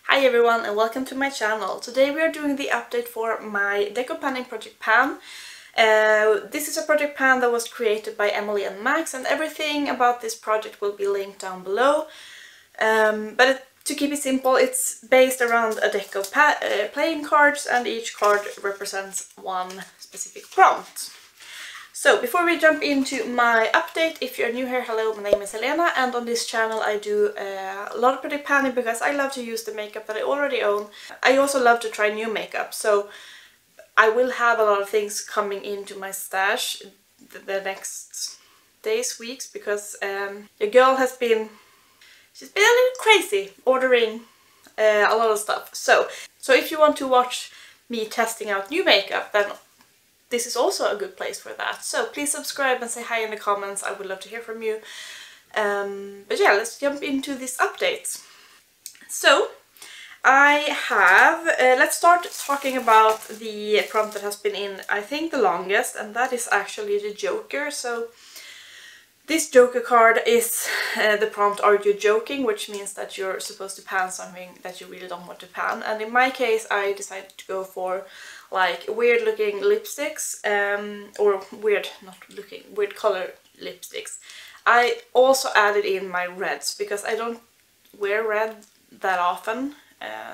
Hi everyone and welcome to my channel. Today we are doing the update for my Deco Panning Project Pan. This is a project pan that was created by Emily and Max, and everything about this project will be linked down below. To keep it simple, it's based around a deck of playing cards, and each card represents one specific prompt. So before we jump into my update, if you're new here, hello, my name is Helena, and on this channel I do a lot of project panning because I love to use the makeup that I already own. I also love to try new makeup, so I will have a lot of things coming into my stash the next days, weeks, because the girl has been, she's been a little crazy ordering a lot of stuff. So if you want to watch me testing out new makeup, then this is also a good place for that. So please subscribe and say hi in the comments. I would love to hear from you. But yeah, let's jump into this update. So I have, let's start talking about the prompt that has been in, I think, the longest, and that is actually the Joker. So this Joker card is the prompt, "Are you joking?" which means that you're supposed to pan something that you really don't want to pan. And in my case, I decided to go for like weird looking lipsticks, or weird color lipsticks. I also added in my reds because I don't wear red that often,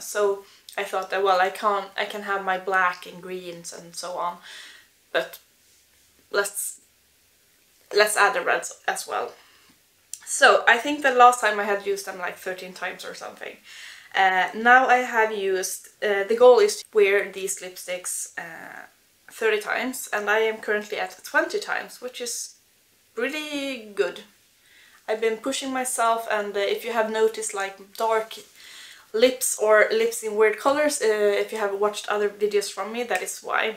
so I thought that, well, I can have my black and greens and so on, but let's add the reds as well. So I think the last time I had used them like 13 times or something. Now I have used, the goal is to wear these lipsticks 30 times, and I am currently at 20 times, which is really good. I've been pushing myself, and if you have noticed like dark lips or lips in weird colors, if you have watched other videos from me, that is why.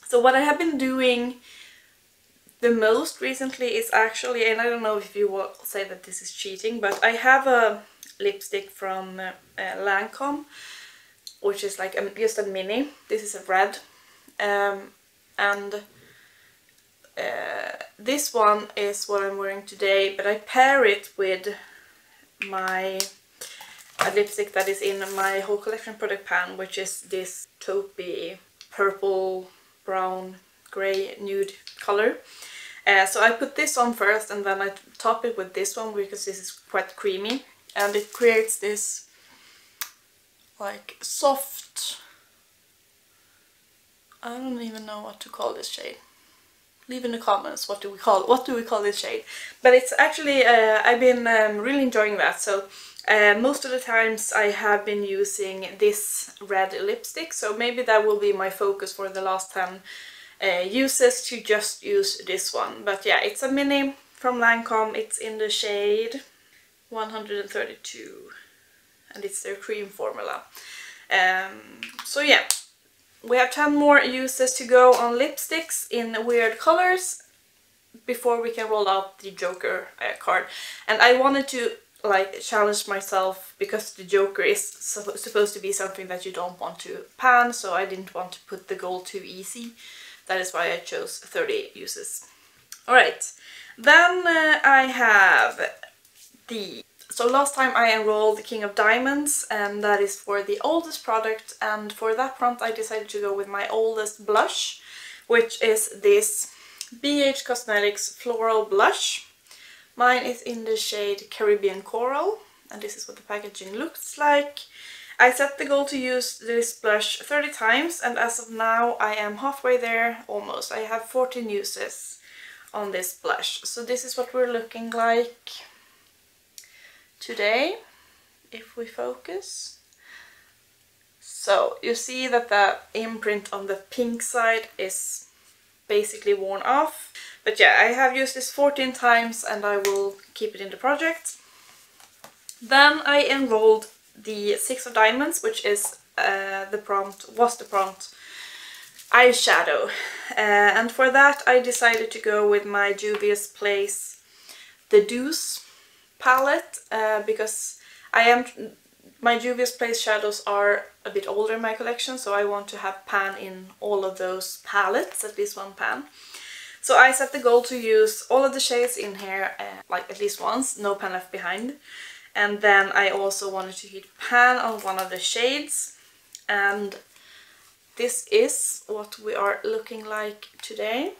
So what I have been doing the most recently is actually, and I don't know if you will say that this is cheating, but I have a lipstick from Lancôme, which is like just a mini. This is a red, and this one is what I'm wearing today, but I pair it with my lipstick that is in my whole collection product pan, which is this taupey purple, brown, grey, nude color. So I put this on first, and then I top it with this one because this is quite creamy. And it creates this like soft, I don't even know what to call this shade. Leave in the comments what do we call this shade. But it's actually, I've been really enjoying that. So most of the times I have been using this red lipstick, so maybe that will be my focus for the last 10 uses, to just use this one. But yeah, it's a mini from Lancôme. It's in the shade 132, and it's their cream formula. So yeah, we have 10 more uses to go on lipsticks in weird colors before we can roll out the Joker card. And I wanted to like challenge myself because the Joker is supposed to be something that you don't want to pan, so I didn't want to put the goal too easy. That is why I chose 30 uses. Alright, then I have so last time I enrolled the King of Diamonds, and that is for the oldest product, and for that prompt I decided to go with my oldest blush, which is this BH Cosmetics Floral Blush. Mine is in the shade Carribean Coral, and this is what the packaging looks like. I set the goal to use this blush 30 times, and as of now I am halfway there, almost. I have 14 uses on this blush. So this is what we're looking like today, if we focus. So you see that the imprint on the pink side is basically worn off. But yeah, I have used this 14 times and I will keep it in the project. Then I enrolled the 6 of Diamonds, which is the prompt eyeshadow. And for that I decided to go with my Juvia's Place the Douce palette, because my Juvia's Place shadows are a bit older in my collection, so I want to have pan in all of those palettes, at least one pan. So I set the goal to use all of the shades in here, like at least once, no pan left behind. And then I also wanted to heat pan on one of the shades, and this is what we are looking like today.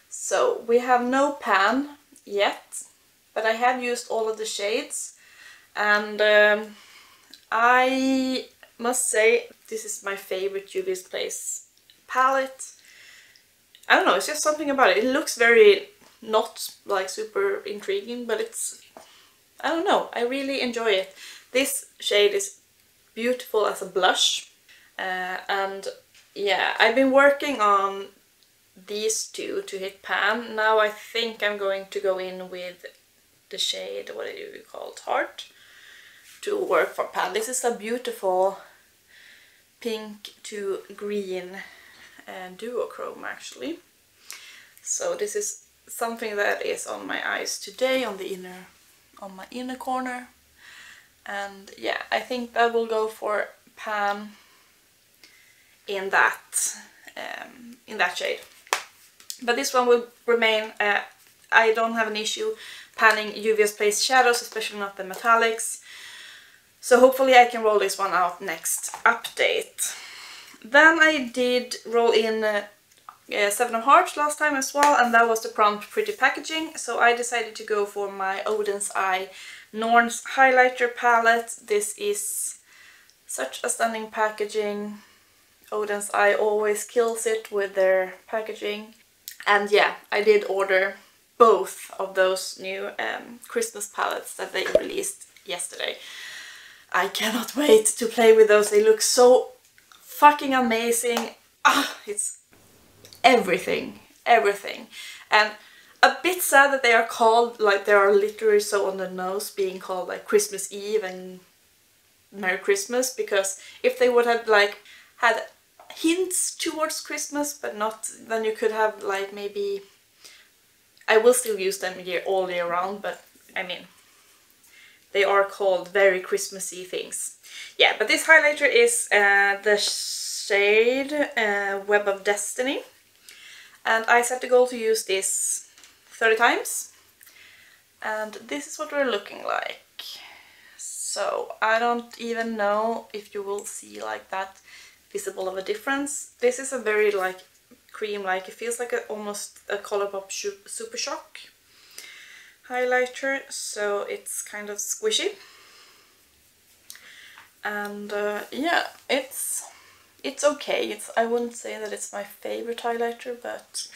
So we have no pan yet, but I have used all of the shades, and I must say this is my favorite Juvia's Place palette. I don't know, it's just something about it. It looks very not like super intriguing, but it's, I don't know, I really enjoy it. This shade is beautiful as a blush, and yeah, I've been working on these two to hit pan. Now I think I'm going to go in with the shade, what do you call it, Heart, to work for pan. This is a beautiful pink to green duochrome actually. So this is something that is on my eyes today, on my inner corner, and yeah, I think that will go for pan in that shade. But this one will remain. I don't have an issue panning Juvia's Place shadows, especially not the metallics. So hopefully I can roll this one out next update. Then I did roll in Seven of Hearts last time as well, and that was the Prompt Pretty packaging. So I decided to go for my Oden's Eye Norn's highlighter palette. This is such a stunning packaging. Oden's Eye always kills it with their packaging. And yeah, I did order both of those new Christmas palettes that they released yesterday. I cannot wait to play with those. They look so fucking amazing. Ah, it's everything, everything. And a bit sad that they are called, like they are literally so on the nose, being called like Christmas Eve and Merry Christmas, because if they would have like had hints towards Christmas but not, then you could have like maybe, I will still use them all year round, but I mean they are called very Christmassy things. Yeah, but this highlighter is the shade Web of Destiny, and I set the goal to use this 30 times, and this is what we're looking like. So I don't even know if you will see like that visible of a difference. This is a very like cream, like it feels like almost a Colourpop Super Shock highlighter, so it's kind of squishy. And yeah, it's okay. I wouldn't say that it's my favorite highlighter, but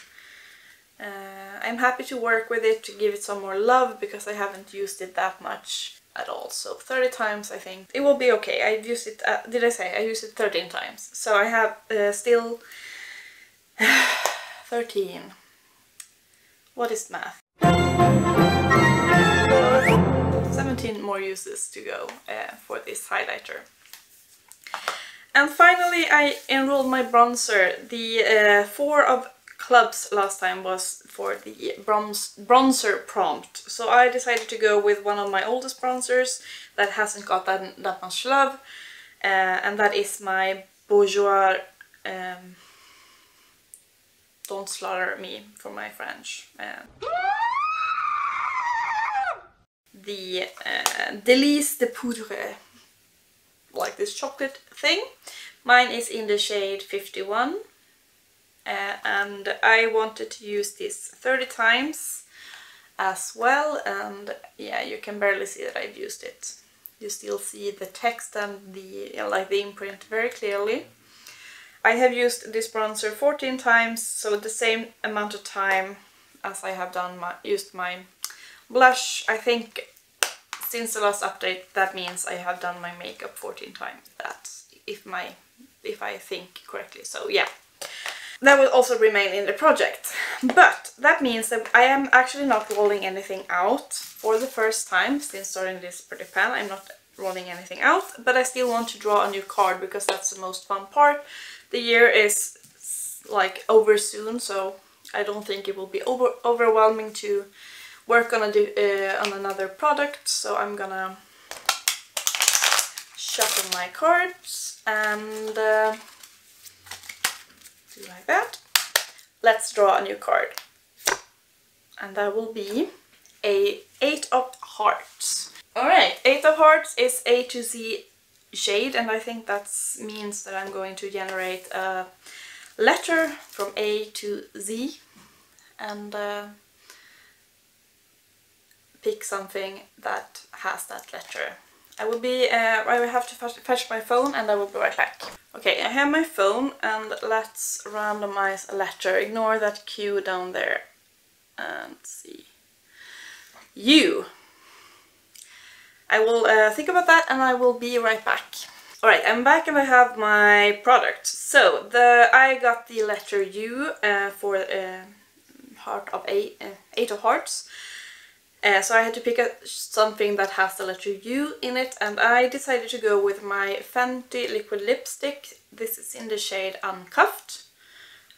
I'm happy to work with it, to give it some more love, because I haven't used it that much at all. So 30 times I think it will be okay. I've used it, did I say? I used it 13 times. So I have still 13. What is math? 17 more uses to go for this highlighter. And finally I enrolled my bronzer. The 4 of clubs last time was for the bronzer prompt. So I decided to go with one of my oldest bronzers that hasn't got that much love. And that is my Bourjois, don't slaughter me for my French. The délice de pudre, like this chocolate thing. Mine is in the shade 51, and I wanted to use this 30 times as well, and yeah, you can barely see that I've used it. You still see the text and the imprint very clearly. I have used this bronzer 14 times, so the same amount of time as I have used my blush. I think since the last update, that means I have done my makeup 14 times. That's if I think correctly. So yeah, that will also remain in the project. But that means that I am actually not rolling anything out for the first time since starting this pretty pan. I'm not rolling anything out, but I still want to draw a new card because that's the most fun part. The year is like over soon, so I don't think it will be overwhelming to work on another product. So I'm gonna shuffle my cards and do like that. Let's draw a new card, and that will be a 8 of Hearts. Alright, 8 of Hearts is A to Z shade, and I think that means that I'm going to generate a letter from A to Z and pick something that has that letter. I will have to fetch my phone and I will be right back. Okay, I have my phone and let's randomize a letter. Ignore that Q down there and see. U. I will think about that and I will be right back. Alright, I'm back and I have my product. So, I got the letter U for heart of 8 of Hearts. So I had to pick something that has the letter U in it, and I decided to go with my Fenty liquid lipstick. This is in the shade Uncuffed,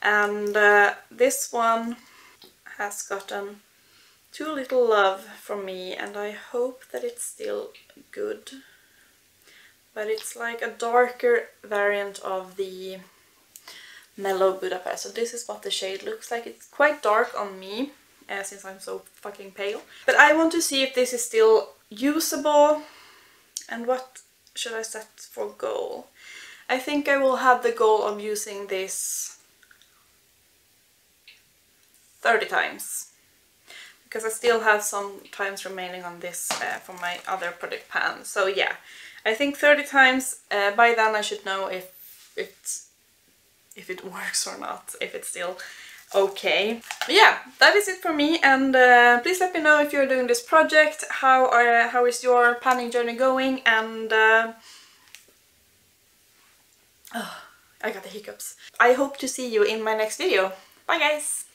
and this one has gotten too little love from me, and I hope that it's still good. But it's like a darker variant of the Mellow Budapest, so this is what the shade looks like. It's quite dark on me, since I'm so fucking pale. But I want to see if this is still usable. And what should I set for goal? I think I will have the goal of using this 30 times. Because I still have some times remaining on this from my other project pan. So yeah, I think 30 times. By then I should know if it works or not, if it's still okay. But yeah, that is it for me, and please let me know if you're doing this project, how is your panning journey going, and oh, I got the hiccups. I hope to see you in my next video. Bye guys!